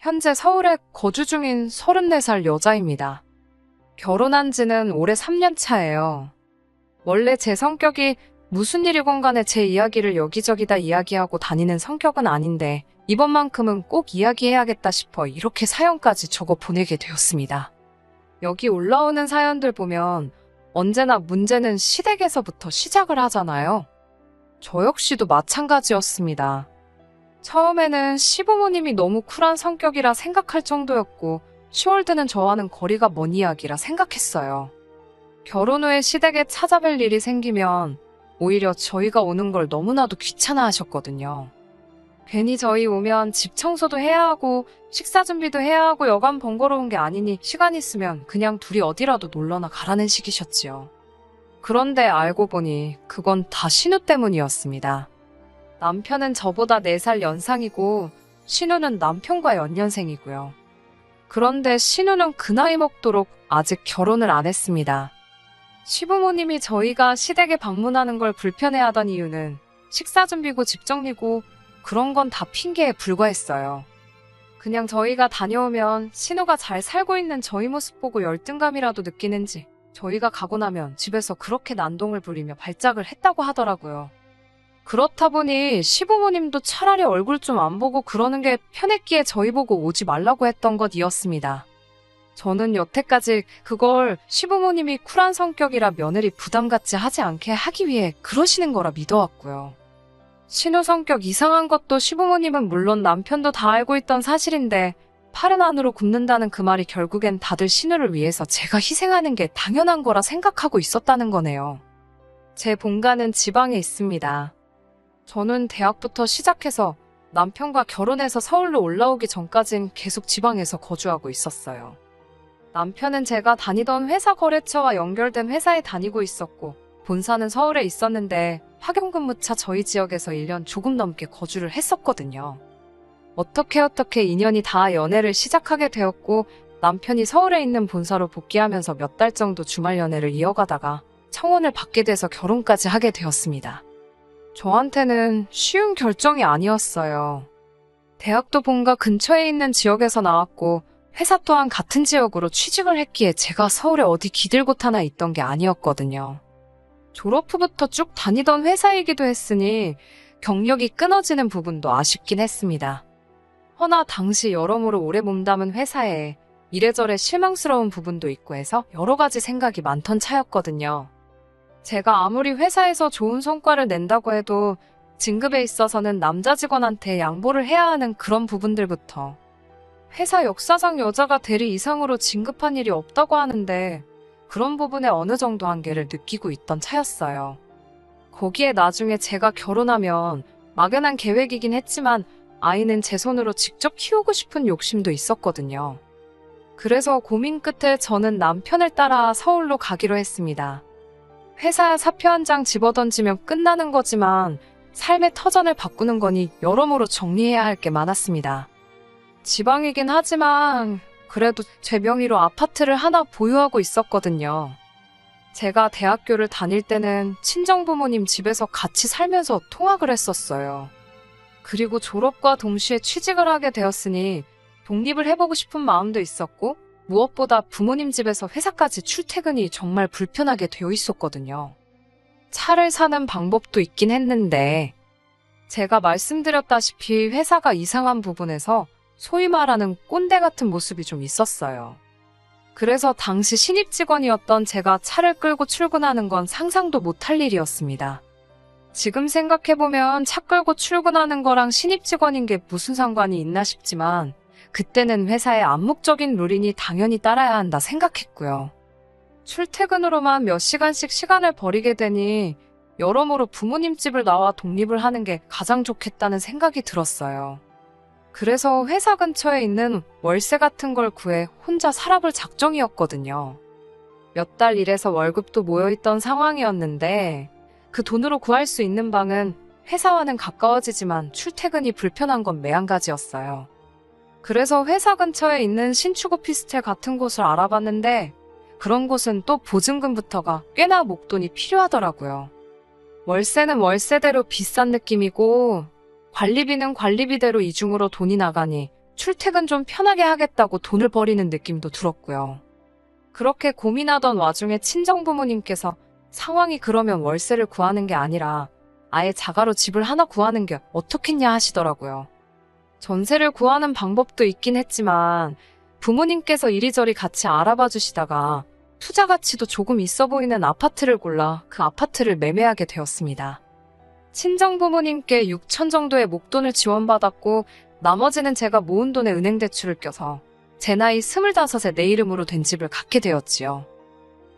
현재 서울에 거주 중인 34살 여자입니다. 결혼한 지는 올해 3년 차예요. 원래 제 성격이 무슨 일이건 간에 제 이야기를 여기저기 다 이야기하고 다니는 성격은 아닌데 이번만큼은 꼭 이야기해야겠다 싶어 이렇게 사연까지 적어 보내게 되었습니다. 여기 올라오는 사연들 보면 언제나 문제는 시댁에서부터 시작을 하잖아요. 저 역시도 마찬가지였습니다. 처음에는 시부모님이 너무 쿨한 성격이라 생각할 정도였고 시월드는 저와는 거리가 먼 이야기라 생각했어요. 결혼 후에 시댁에 찾아뵐 일이 생기면 오히려 저희가 오는 걸 너무나도 귀찮아 하셨거든요. 괜히 저희 오면 집 청소도 해야 하고 식사 준비도 해야 하고 여간 번거로운 게 아니니 시간 있으면 그냥 둘이 어디라도 놀러나 가라는 식이셨지요. 그런데 알고 보니 그건 다 신우 때문이었습니다. 남편은 저보다 4살 연상이고 신우는 남편과 연년생이고요. 그런데 신우는 그 나이 먹도록 아직 결혼을 안 했습니다. 시부모님이 저희가 시댁에 방문하는 걸 불편해하던 이유는 식사 준비고 집 정리고 그런 건 다 핑계에 불과했어요. 그냥 저희가 다녀오면 신우가 잘 살고 있는 저희 모습 보고 열등감이라도 느끼는지 저희가 가고 나면 집에서 그렇게 난동을 부리며 발작을 했다고 하더라고요. 그렇다 보니 시부모님도 차라리 얼굴 좀 안 보고 그러는 게 편했기에 저희 보고 오지 말라고 했던 것이었습니다. 저는 여태까지 그걸 시부모님이 쿨한 성격이라 며느리 부담 갖지 하지 않게 하기 위해 그러시는 거라 믿어왔고요. 신우 성격 이상한 것도 시부모님은 물론 남편도 다 알고 있던 사실인데 팔은 안으로 굽는다는 그 말이 결국엔 다들 신우를 위해서 제가 희생하는 게 당연한 거라 생각하고 있었다는 거네요. 제 본가는 지방에 있습니다. 저는 대학부터 시작해서 남편과 결혼해서 서울로 올라오기 전까진 계속 지방에서 거주하고 있었어요. 남편은 제가 다니던 회사 거래처와 연결된 회사에 다니고 있었고 본사는 서울에 있었는데 파견근무차 저희 지역에서 1년 조금 넘게 거주를 했었거든요. 어떻게 인연이 다 연애를 시작하게 되었고 남편이 서울에 있는 본사로 복귀하면서 몇 달 정도 주말 연애를 이어가다가 청혼을 받게 돼서 결혼까지 하게 되었습니다. 저한테는 쉬운 결정이 아니었어요. 대학도 본가 근처에 있는 지역에서 나왔고 회사 또한 같은 지역으로 취직을 했기에 제가 서울에 어디 기들곳 하나 있던 게 아니었거든요. 졸업 후부터 쭉 다니던 회사이기도 했으니 경력이 끊어지는 부분도 아쉽긴 했습니다. 허나 당시 여러모로 오래 몸담은 회사에 이래저래 실망스러운 부분도 있고 해서 여러 가지 생각이 많던 차였거든요. 제가 아무리 회사에서 좋은 성과를 낸다고 해도 진급에 있어서는 남자 직원한테 양보를 해야 하는 그런 부분들부터 회사 역사상 여자가 대리 이상으로 진급한 일이 없다고 하는데 그런 부분에 어느 정도 한계를 느끼고 있던 차였어요. 거기에 나중에 제가 결혼하면 막연한 계획이긴 했지만 아이는 제 손으로 직접 키우고 싶은 욕심도 있었거든요. 그래서 고민 끝에 저는 남편을 따라 서울로 가기로 했습니다. 회사 사표 한 장 집어던지면 끝나는 거지만 삶의 터전을 바꾸는 거니 여러모로 정리해야 할 게 많았습니다. 지방이긴 하지만 그래도 제 명의로 아파트를 하나 보유하고 있었거든요. 제가 대학교를 다닐 때는 친정부모님 집에서 같이 살면서 통학을 했었어요. 그리고 졸업과 동시에 취직을 하게 되었으니 독립을 해보고 싶은 마음도 있었고 무엇보다 부모님 집에서 회사까지 출퇴근이 정말 불편하게 되어 있었거든요. 차를 사는 방법도 있긴 했는데 제가 말씀드렸다시피 회사가 이상한 부분에서 소위 말하는 꼰대 같은 모습이 좀 있었어요. 그래서 당시 신입 직원이었던 제가 차를 끌고 출근하는 건 상상도 못할 일이었습니다. 지금 생각해보면 차 끌고 출근하는 거랑 신입 직원인 게 무슨 상관이 있나 싶지만 그때는 회사의 암묵적인 룰이니 당연히 따라야 한다 생각했고요. 출퇴근으로만 몇 시간씩 시간을 버리게 되니 여러모로 부모님 집을 나와 독립을 하는 게 가장 좋겠다는 생각이 들었어요. 그래서 회사 근처에 있는 월세 같은 걸 구해 혼자 살아볼 작정이었거든요. 몇 달 일해서 월급도 모여있던 상황이었는데 그 돈으로 구할 수 있는 방은 회사와는 가까워지지만 출퇴근이 불편한 건 매한가지였어요. 그래서 회사 근처에 있는 신축 오피스텔 같은 곳을 알아봤는데 그런 곳은 또 보증금부터가 꽤나 목돈이 필요하더라고요. 월세는 월세대로 비싼 느낌이고 관리비는 관리비대로 이중으로 돈이 나가니 출퇴근 좀 편하게 하겠다고 돈을 버리는 느낌도 들었고요. 그렇게 고민하던 와중에 친정부모님께서 상황이 그러면 월세를 구하는 게 아니라 아예 자가로 집을 하나 구하는 게 어떻겠냐 하시더라고요. 전세를 구하는 방법도 있긴 했지만 부모님께서 이리저리 같이 알아봐 주시다가 투자 가치도 조금 있어 보이는 아파트를 골라 그 아파트를 매매하게 되었습니다. 친정부모님께 6천 정도의 목돈을 지원받았고 나머지는 제가 모은 돈에 은행 대출을 껴서 제 나이 25에 내 이름으로 된 집을 갖게 되었지요.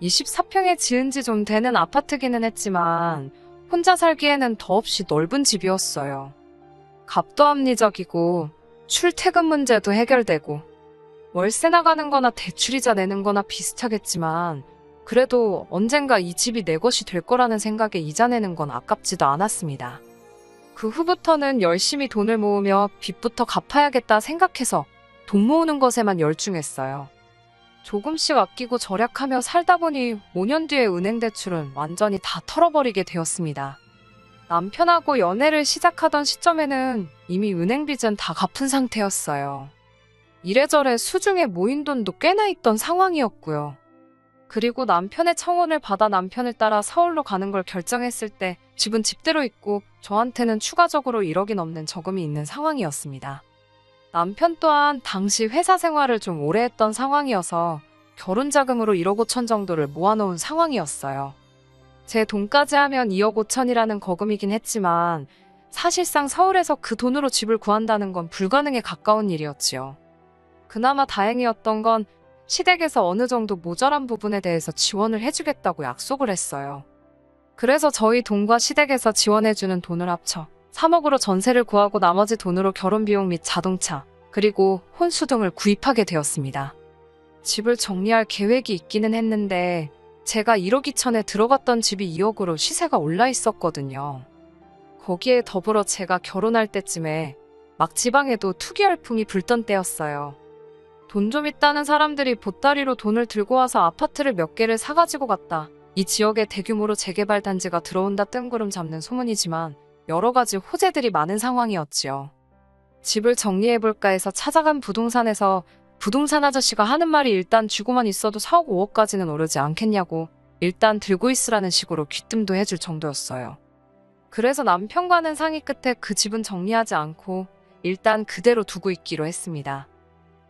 24평에 지은 지 좀 되는 아파트기는 했지만 혼자 살기에는 더없이 넓은 집이었어요. 값도 합리적이고 출퇴근 문제도 해결되고 월세 나가는 거나 대출이자 내는 거나 비슷하겠지만 그래도 언젠가 이 집이 내 것이 될 거라는 생각에 이자 내는 건 아깝지도 않았습니다. 그 후부터는 열심히 돈을 모으며 빚부터 갚아야겠다 생각해서 돈 모으는 것에만 열중했어요. 조금씩 아끼고 절약하며 살다 보니 5년 뒤에 은행 대출은 완전히 다 털어버리게 되었습니다. 남편하고 연애를 시작하던 시점에는 이미 은행 빚은 다 갚은 상태였어요. 이래저래 수중에 모인 돈도 꽤나 있던 상황이었고요. 그리고 남편의 청혼을 받아 남편을 따라 서울로 가는 걸 결정했을 때 집은 집대로 있고 저한테는 추가적으로 1억이 넘는 저금이 있는 상황이었습니다. 남편 또한 당시 회사 생활을 좀 오래 했던 상황이어서 결혼 자금으로 1억 5천 정도를 모아놓은 상황이었어요. 제 돈까지 하면 2억 5천이라는 거금이긴 했지만 사실상 서울에서 그 돈으로 집을 구한다는 건 불가능에 가까운 일이었지요. 그나마 다행이었던 건 시댁에서 어느 정도 모자란 부분에 대해서 지원을 해주겠다고 약속을 했어요. 그래서 저희 돈과 시댁에서 지원해주는 돈을 합쳐 3억으로 전세를 구하고 나머지 돈으로 결혼 비용 및 자동차, 그리고 혼수 등을 구입하게 되었습니다. 집을 정리할 계획이 있기는 했는데 제가 1억 2천에 들어갔던 집이 2억으로 시세가 올라 있었거든요. 거기에 더불어 제가 결혼할 때쯤에 막 지방에도 투기 열풍이 불던 때였어요. 돈 좀 있다는 사람들이 보따리로 돈을 들고 와서 아파트를 몇 개를 사가지고 갔다. 이 지역에 대규모로 재개발 단지가 들어온다 뜬구름 잡는 소문이지만 여러 가지 호재들이 많은 상황이었지요. 집을 정리해볼까 해서 찾아간 부동산에서 부동산 아저씨가 하는 말이 일단 쥐고만 있어도 4억 5억까지는 오르지 않겠냐고 일단 들고 있으라는 식으로 귀뜸도 해줄 정도였어요. 그래서 남편과는 상의 끝에 그 집은 정리하지 않고 일단 그대로 두고 있기로 했습니다.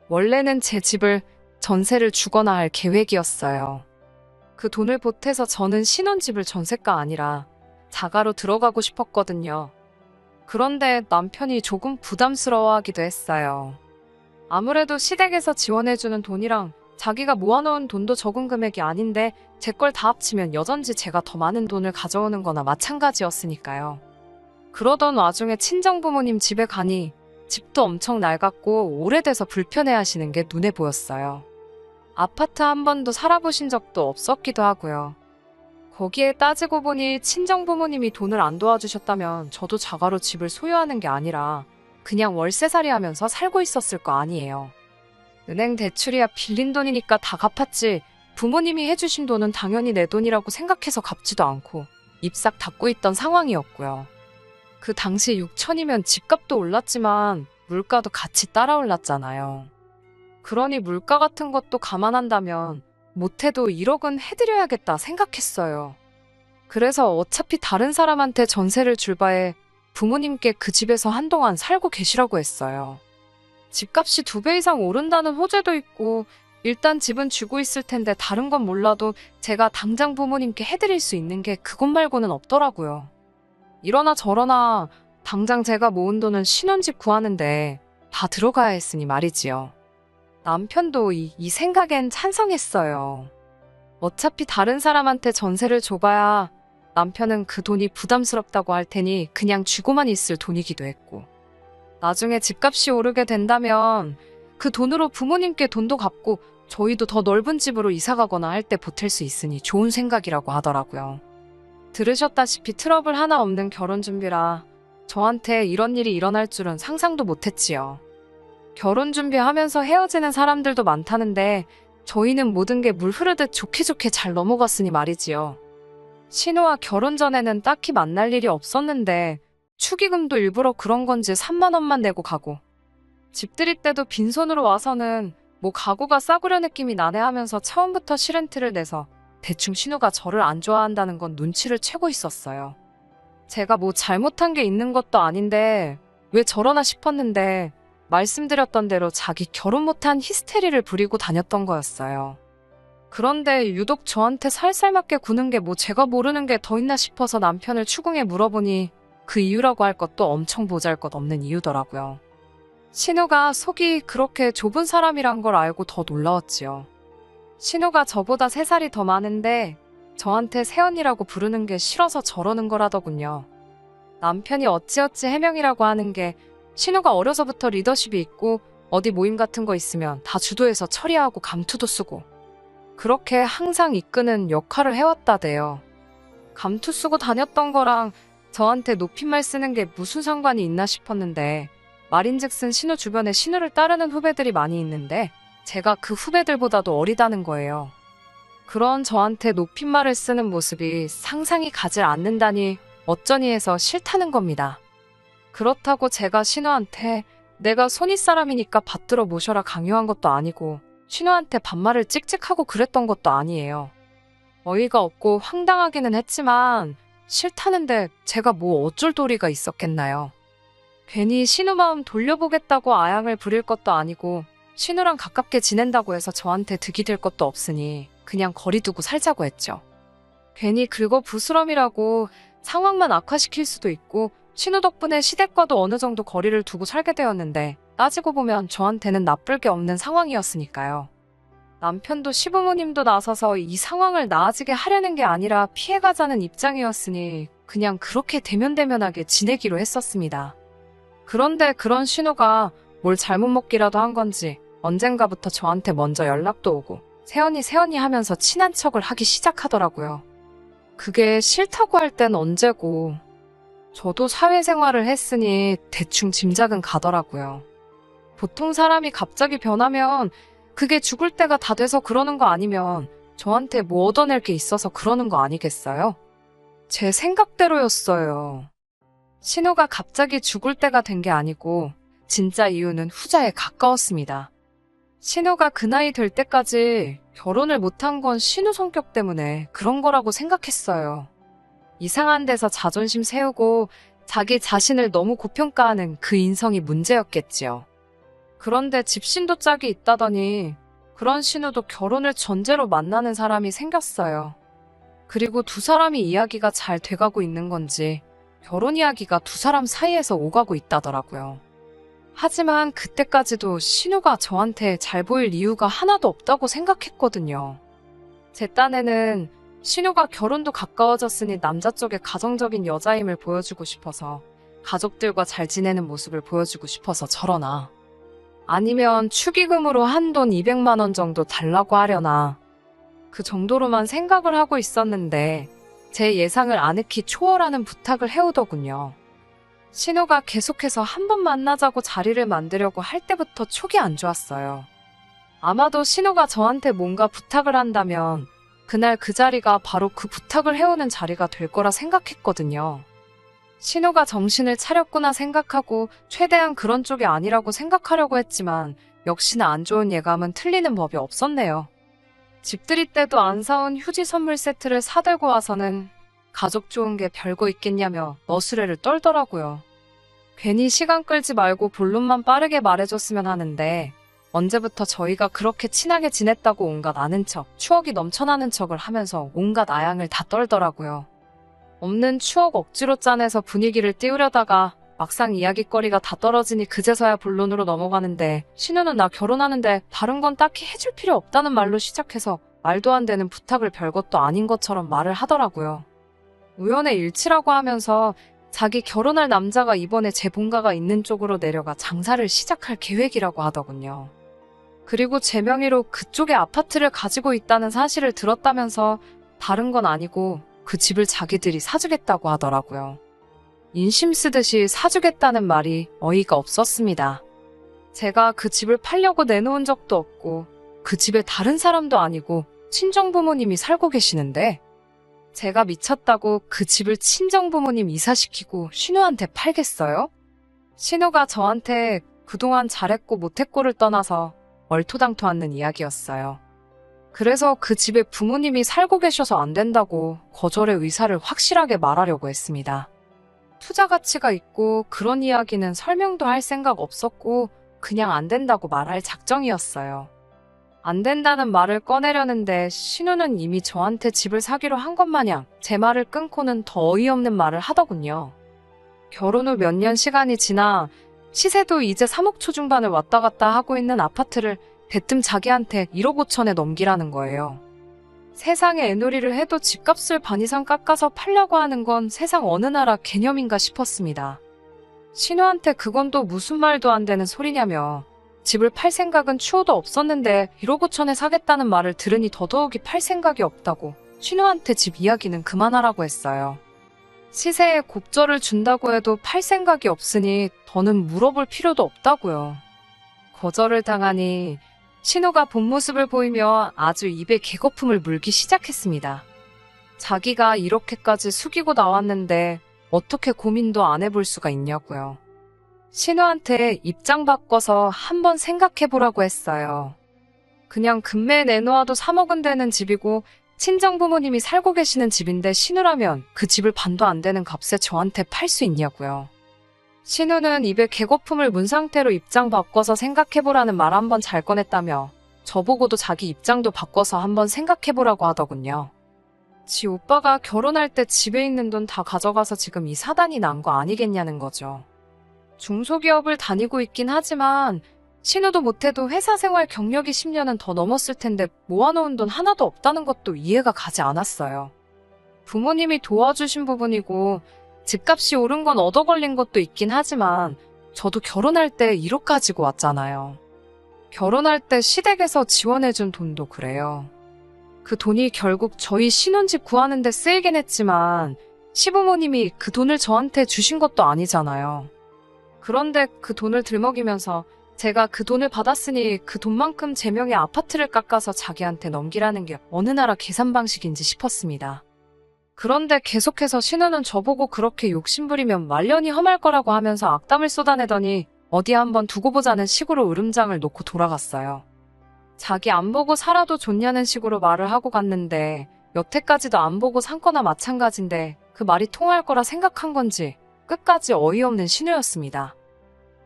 원래는 제 집을 전세를 주거나 할 계획이었어요. 그 돈을 보태서 저는 신혼집을 전세가 아니라 자가로 들어가고 싶었거든요. 그런데 남편이 조금 부담스러워하기도 했어요. 아무래도 시댁에서 지원해주는 돈이랑 자기가 모아놓은 돈도 적은 금액이 아닌데 제 걸 다 합치면 여전히 제가 더 많은 돈을 가져오는 거나 마찬가지였으니까요. 그러던 와중에 친정부모님 집에 가니 집도 엄청 낡았고 오래돼서 불편해하시는 게 눈에 보였어요. 아파트 한 번도 살아보신 적도 없었기도 하고요. 거기에 따지고 보니 친정부모님이 돈을 안 도와주셨다면 저도 자가로 집을 소유하는 게 아니라 그냥 월세살이 하면서 살고 있었을 거 아니에요. 은행 대출이야 빌린 돈이니까 다 갚았지 부모님이 해주신 돈은 당연히 내 돈이라고 생각해서 갚지도 않고 입 싹 닫고 있던 상황이었고요. 그 당시 6천이면 집값도 올랐지만 물가도 같이 따라 올랐잖아요. 그러니 물가 같은 것도 감안한다면 못해도 1억은 해드려야겠다 생각했어요. 그래서 어차피 다른 사람한테 전세를 줄 바에 부모님께 그 집에서 한동안 살고 계시라고 했어요. 집값이 2배 이상 오른다는 호재도 있고 일단 집은 쥐고 있을 텐데 다른 건 몰라도 제가 당장 부모님께 해드릴 수 있는 게 그것 말고는 없더라고요. 이러나 저러나 당장 제가 모은 돈은 신혼집 구하는데 다 들어가야 했으니 말이지요. 남편도 이 생각엔 찬성했어요. 어차피 다른 사람한테 전세를 줘봐야 남편은 그 돈이 부담스럽다고 할 테니 그냥 쥐고만 있을 돈이기도 했고 나중에 집값이 오르게 된다면 그 돈으로 부모님께 돈도 갚고 저희도 더 넓은 집으로 이사가거나 할 때 보탤 수 있으니 좋은 생각이라고 하더라고요. 들으셨다시피 트러블 하나 없는 결혼 준비라 저한테 이런 일이 일어날 줄은 상상도 못했지요. 결혼 준비하면서 헤어지는 사람들도 많다는데 저희는 모든 게 물 흐르듯 좋게 좋게 잘 넘어갔으니 말이지요. 신우와 결혼 전에는 딱히 만날 일이 없었는데 축의금도 일부러 그런 건지 3만 원만 내고 가고 집들이 때도 빈손으로 와서는 뭐 가구가 싸구려 느낌이 나네 하면서 처음부터 싫은 티를 내서 대충 신우가 저를 안 좋아한다는 건 눈치를 채고 있었어요. 제가 뭐 잘못한 게 있는 것도 아닌데 왜 저러나 싶었는데 말씀드렸던 대로 자기 결혼 못한 히스테리를 부리고 다녔던 거였어요. 그런데 유독 저한테 살살 맞게 구는 게 뭐 제가 모르는 게 더 있나 싶어서 남편을 추궁해 물어보니 그 이유라고 할 것도 엄청 보잘것없는 이유더라고요. 신우가 속이 그렇게 좁은 사람이란 걸 알고 더 놀라웠지요. 신우가 저보다 3살이 더 많은데 저한테 새언니라고 부르는 게 싫어서 저러는 거라더군요. 남편이 어찌어찌 해명이라고 하는 게 신우가 어려서부터 리더십이 있고 어디 모임 같은 거 있으면 다 주도해서 처리하고 감투도 쓰고 그렇게 항상 이끄는 역할을 해왔다대요. 감투 쓰고 다녔던 거랑 저한테 높임말 쓰는 게 무슨 상관이 있나 싶었는데 말인즉슨 신우 주변에 신우를 따르는 후배들이 많이 있는데 제가 그 후배들보다도 어리다는 거예요. 그런 저한테 높임말을 쓰는 모습이 상상이 가질 않는다니 어쩌니 해서 싫다는 겁니다. 그렇다고 제가 신우한테 내가 손윗 사람이니까 받들어 모셔라 강요한 것도 아니고 신우한테 반말을 찍찍하고 그랬던 것도 아니에요. 어이가 없고 황당하기는 했지만 싫다는데 제가 뭐 어쩔 도리가 있었겠나요. 괜히 신우 마음 돌려보겠다고 아양을 부릴 것도 아니고 신우랑 가깝게 지낸다고 해서 저한테 득이 될 것도 없으니 그냥 거리 두고 살자고 했죠. 괜히 긁어 부스럼이라고 상황만 악화시킬 수도 있고 신우 덕분에 시댁과도 어느 정도 거리를 두고 살게 되었는데 따지고 보면 저한테는 나쁠 게 없는 상황이었으니까요. 남편도 시부모님도 나서서 이 상황을 나아지게 하려는 게 아니라 피해가자는 입장이었으니 그냥 그렇게 대면대면하게 지내기로 했었습니다. 그런데 그런 신우가 뭘 잘못 먹기라도 한 건지 언젠가부터 저한테 먼저 연락도 오고 새언니 하면서 친한 척을 하기 시작하더라고요. 그게 싫다고 할 땐 언제고 저도 사회생활을 했으니 대충 짐작은 가더라고요. 보통 사람이 갑자기 변하면 그게 죽을 때가 다 돼서 그러는 거 아니면 저한테 뭐 얻어낼 게 있어서 그러는 거 아니겠어요? 제 생각대로였어요. 신우가 갑자기 죽을 때가 된 게 아니고 진짜 이유는 후자에 가까웠습니다. 신우가 그 나이 될 때까지 결혼을 못한 건 신우 성격 때문에 그런 거라고 생각했어요. 이상한 데서 자존심 세우고 자기 자신을 너무 고평가하는 그 인성이 문제였겠지요. 그런데 집신도 짝이 있다더니 그런 신우도 결혼을 전제로 만나는 사람이 생겼어요. 그리고 두 사람이 이야기가 잘 돼가고 있는 건지 결혼 이야기가 두 사람 사이에서 오가고 있다더라고요. 하지만 그때까지도 신우가 저한테 잘 보일 이유가 하나도 없다고 생각했거든요. 제 딴에는 신우가 결혼도 가까워졌으니 남자 쪽에 가정적인 여자임을 보여주고 싶어서 가족들과 잘 지내는 모습을 보여주고 싶어서 저러나 아니면 축의금으로 한돈 200만 원 정도 달라고 하려나 그 정도로만 생각을 하고 있었는데 제 예상을 아늑히 초월하는 부탁을 해오더군요. 신우가 계속해서 한 번 만나자고 자리를 만들려고 할 때부터 촉이 안 좋았어요. 아마도 신우가 저한테 뭔가 부탁을 한다면 그날 그 자리가 바로 그 부탁을 해오는 자리가 될 거라 생각했거든요. 신우가 정신을 차렸구나 생각하고 최대한 그런 쪽이 아니라고 생각하려고 했지만 역시나 안 좋은 예감은 틀리는 법이 없었네요. 집들이 때도 안 사온 휴지 선물 세트를 사들고 와서는 가족 좋은 게 별거 있겠냐며 너스레를 떨더라고요. 괜히 시간 끌지 말고 본론만 빠르게 말해줬으면 하는데 언제부터 저희가 그렇게 친하게 지냈다고 온갖 아는 척, 추억이 넘쳐나는 척을 하면서 온갖 아양을 다 떨더라고요. 없는 추억 억지로 짜내서 분위기를 띄우려다가 막상 이야깃거리가 다 떨어지니 그제서야 본론으로 넘어가는데 신우는 나 결혼하는데 다른 건 딱히 해줄 필요 없다는 말로 시작해서 말도 안 되는 부탁을 별것도 아닌 것처럼 말을 하더라고요. 우연의 일치라고 하면서 자기 결혼할 남자가 이번에 제 본가가 있는 쪽으로 내려가 장사를 시작할 계획이라고 하더군요. 그리고 제 명의로 그쪽에 아파트를 가지고 있다는 사실을 들었다면서 다른 건 아니고 그 집을 자기들이 사주겠다고 하더라고요. 인심 쓰듯이 사주겠다는 말이 어이가 없었습니다. 제가 그 집을 팔려고 내놓은 적도 없고 그 집에 다른 사람도 아니고 친정부모님이 살고 계시는데 제가 미쳤다고 그 집을 친정부모님 이사시키고 신우한테 팔겠어요? 신우가 저한테 그동안 잘했고 못했고를 떠나서 얼토당토않는 이야기였어요. 그래서 그 집에 부모님이 살고 계셔서 안 된다고 거절의 의사를 확실하게 말하려고 했습니다. 투자 가치가 있고 그런 이야기는 설명도 할 생각 없었고 그냥 안 된다고 말할 작정이었어요. 안 된다는 말을 꺼내려는데 신우는 이미 저한테 집을 사기로 한 것 마냥 제 말을 끊고는 더 어이없는 말을 하더군요. 결혼 후 몇 년 시간이 지나 시세도 이제 3억 초중반을 왔다 갔다 하고 있는 아파트를 대뜸 자기한테 1억 5천에 넘기라는 거예요. 세상에 애놀이를 해도 집값을 반 이상 깎아서 팔려고 하는 건 세상 어느 나라 개념인가 싶었습니다. 신우한테 그건 또 무슨 말도 안 되는 소리냐며 집을 팔 생각은 추호도 없었는데 1억 5천에 사겠다는 말을 들으니 더더욱이 팔 생각이 없다고 신우한테 집 이야기는 그만하라고 했어요. 시세에 곡절을 준다고 해도 팔 생각이 없으니 더는 물어볼 필요도 없다고요. 거절을 당하니 신우가 본 모습을 보이며 아주 입에 개거품을 물기 시작했습니다. 자기가 이렇게까지 숙이고 나왔는데 어떻게 고민도 안 해볼 수가 있냐고요. 신우한테 입장 바꿔서 한번 생각해보라고 했어요. 그냥 금매에 내놓아도 3억은 되는 집이고 친정 부모님이 살고 계시는 집인데 신우라면 그 집을 반도 안 되는 값에 저한테 팔 수 있냐고요. 신우는 입에 개거품을 문 상태로 입장 바꿔서 생각해보라는 말 한번 잘 꺼냈다며 저보고도 자기 입장도 바꿔서 한번 생각해보라고 하더군요. 지 오빠가 결혼할 때 집에 있는 돈 다 가져가서 지금 이 사단이 난 거 아니겠냐는 거죠. 중소기업을 다니고 있긴 하지만 신우도 못해도 회사 생활 경력이 10년은 더 넘었을 텐데 모아놓은 돈 하나도 없다는 것도 이해가 가지 않았어요. 부모님이 도와주신 부분이고 집값이 오른 건 얻어 걸린 것도 있긴 하지만 저도 결혼할 때 1억 가지고 왔잖아요. 결혼할 때 시댁에서 지원해준 돈도 그래요. 그 돈이 결국 저희 신혼집 구하는 데 쓰이긴 했지만 시부모님이 그 돈을 저한테 주신 것도 아니잖아요. 그런데 그 돈을 들먹이면서 제가 그 돈을 받았으니 그 돈만큼 제 명의 아파트를 깎아서 자기한테 넘기라는 게 어느 나라 계산 방식인지 싶었습니다. 그런데 계속해서 신우는 저보고 그렇게 욕심부리면 말년이 험할 거라고 하면서 악담을 쏟아내더니 어디 한번 두고 보자는 식으로 으름장을 놓고 돌아갔어요. 자기 안 보고 살아도 좋냐는 식으로 말을 하고 갔는데 여태까지도 안 보고 산 거나 마찬가지인데 그 말이 통할 거라 생각한 건지 끝까지 어이없는 신우였습니다.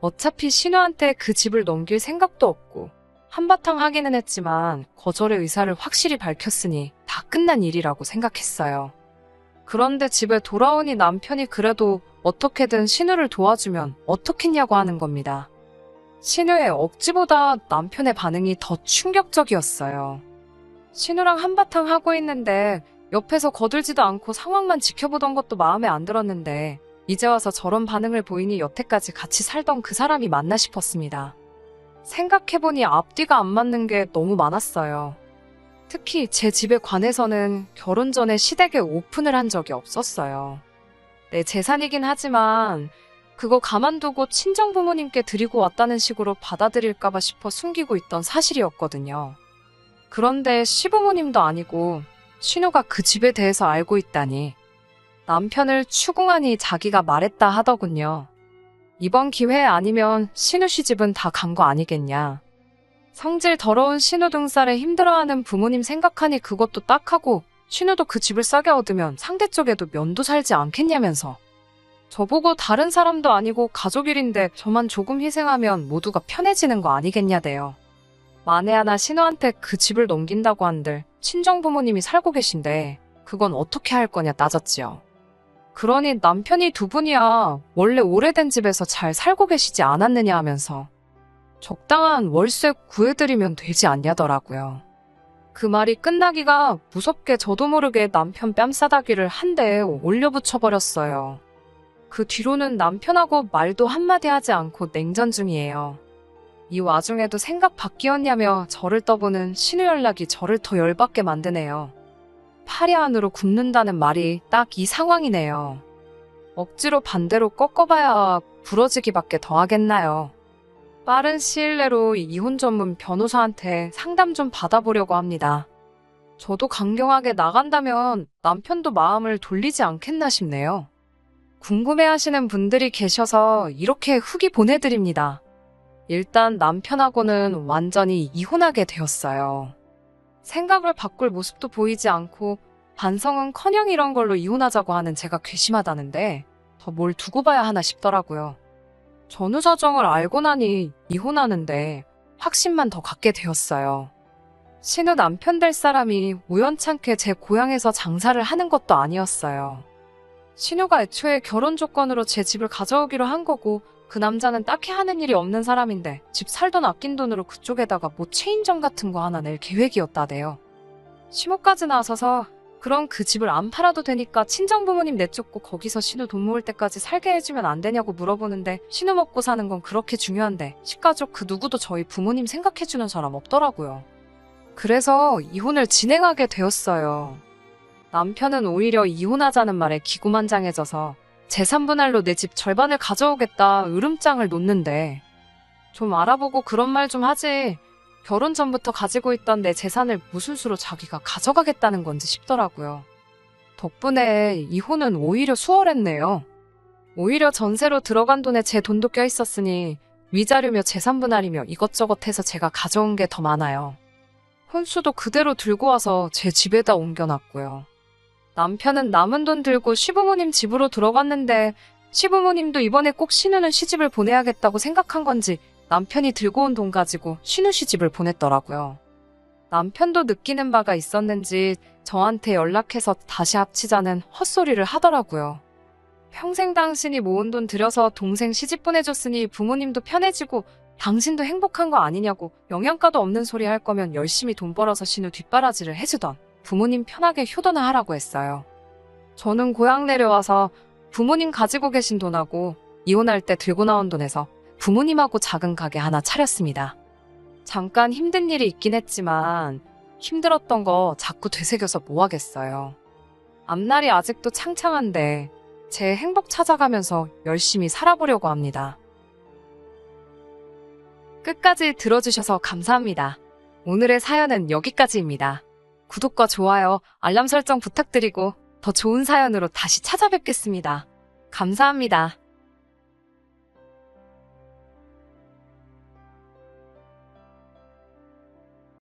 어차피 신우한테 그 집을 넘길 생각도 없고 한바탕 하기는 했지만 거절의 의사를 확실히 밝혔으니 다 끝난 일이라고 생각했어요. 그런데 집에 돌아오니 남편이 그래도 어떻게든 신우를 도와주면 어떻겠냐고 하는 겁니다. 신우의 억지보다 남편의 반응이 더 충격적이었어요. 신우랑 한바탕 하고 있는데 옆에서 거들지도 않고 상황만 지켜보던 것도 마음에 안 들었는데 이제 와서 저런 반응을 보이니 여태까지 같이 살던 그 사람이 맞나 싶었습니다. 생각해보니 앞뒤가 안 맞는 게 너무 많았어요. 특히 제 집에 관해서는 결혼 전에 시댁에 오픈을 한 적이 없었어요. 내 재산이긴 하지만 그거 가만두고 친정 부모님께 드리고 왔다는 식으로 받아들일까봐 싶어 숨기고 있던 사실이었거든요. 그런데 시부모님도 아니고 신우가 그 집에 대해서 알고 있다니 남편을 추궁하니 자기가 말했다 하더군요. 이번 기회 아니면 신우 시집은 다 간 거 아니겠냐. 성질 더러운 신우 등살에 힘들어하는 부모님 생각하니 그것도 딱하고 신우도 그 집을 싸게 얻으면 상대 쪽에도 면도 살지 않겠냐면서. 저보고 다른 사람도 아니고 가족 일인데 저만 조금 희생하면 모두가 편해지는 거 아니겠냐대요. 만에 하나 신우한테 그 집을 넘긴다고 한들 친정 부모님이 살고 계신데 그건 어떻게 할 거냐 따졌지요. 그러니 남편이 두 분이야 원래 오래된 집에서 잘 살고 계시지 않았느냐 하면서 적당한 월세 구해드리면 되지 않냐더라고요. 그 말이 끝나기가 무섭게 저도 모르게 남편 뺨싸다기를 한 대에 올려붙여버렸어요. 그 뒤로는 남편하고 말도 한마디 하지 않고 냉전 중이에요. 이 와중에도 생각 바뀌었냐며 저를 떠보는 신우 연락이 저를 더 열받게 만드네요. 파리 안으로 굽는다는 말이 딱 이 상황이네요. 억지로 반대로 꺾어봐야 부러지기밖에 더 하겠나요. 빠른 시일 내로 이혼 전문 변호사한테 상담 좀 받아보려고 합니다. 저도 강경하게 나간다면 남편도 마음을 돌리지 않겠나 싶네요. 궁금해하시는 분들이 계셔서 이렇게 후기 보내드립니다. 일단 남편하고는 완전히 이혼하게 되었어요. 생각을 바꿀 모습도 보이지 않고 반성은커녕 이런 걸로 이혼하자고 하는 제가 괘씸하다는데 더 뭘 두고 봐야 하나 싶더라고요. 전후 사정을 알고 나니 이혼하는데 확신만 더 갖게 되었어요. 신우 남편 될 사람이 우연찮게 제 고향에서 장사를 하는 것도 아니었어요. 신우가 애초에 결혼 조건으로 제 집을 가져오기로 한 거고 그 남자는 딱히 하는 일이 없는 사람인데 집 살던 아낀 돈으로 그쪽에다가 뭐 체인점 같은 거 하나 낼 계획이었다대요. 시모까지 나서서 그럼 그 집을 안 팔아도 되니까 친정부모님 내쫓고 거기서 신우 돈 모을 때까지 살게 해주면 안 되냐고 물어보는데 신우 먹고 사는 건 그렇게 중요한데 식가족 그 누구도 저희 부모님 생각해주는 사람 없더라고요. 그래서 이혼을 진행하게 되었어요. 남편은 오히려 이혼하자는 말에 기구만장해져서 재산분할로 내 집 절반을 가져오겠다 으름장을 놓는데 좀 알아보고 그런 말 좀 하지. 결혼 전부터 가지고 있던 내 재산을 무슨 수로 자기가 가져가겠다는 건지 싶더라고요. 덕분에 이혼은 오히려 수월했네요. 오히려 전세로 들어간 돈에 제 돈도 껴있었으니 위자료며 재산분할이며 이것저것 해서 제가 가져온 게 더 많아요. 혼수도 그대로 들고 와서 제 집에다 옮겨놨고요. 남편은 남은 돈 들고 시부모님 집으로 들어갔는데 시부모님도 이번에 꼭 신우는 시집을 보내야겠다고 생각한 건지 남편이 들고 온 돈 가지고 신우 시집을 보냈더라고요. 남편도 느끼는 바가 있었는지 저한테 연락해서 다시 합치자는 헛소리를 하더라고요. 평생 당신이 모은 돈 들여서 동생 시집 보내줬으니 부모님도 편해지고 당신도 행복한 거 아니냐고 영양가도 없는 소리 할 거면 열심히 돈 벌어서 신우 뒷바라지를 해주던 부모님 편하게 효도나 하라고 했어요. 저는 고향 내려와서 부모님 가지고 계신 돈하고 이혼할 때 들고 나온 돈에서 부모님하고 작은 가게 하나 차렸습니다. 잠깐 힘든 일이 있긴 했지만 힘들었던 거 자꾸 되새겨서 뭐 하겠어요. 앞날이 아직도 창창한데 제 행복 찾아가면서 열심히 살아보려고 합니다. 끝까지 들어주셔서 감사합니다. 오늘의 사연은 여기까지입니다. 구독과 좋아요, 알람 설정 부탁드리고 더 좋은 사연으로 다시 찾아뵙겠습니다. 감사합니다.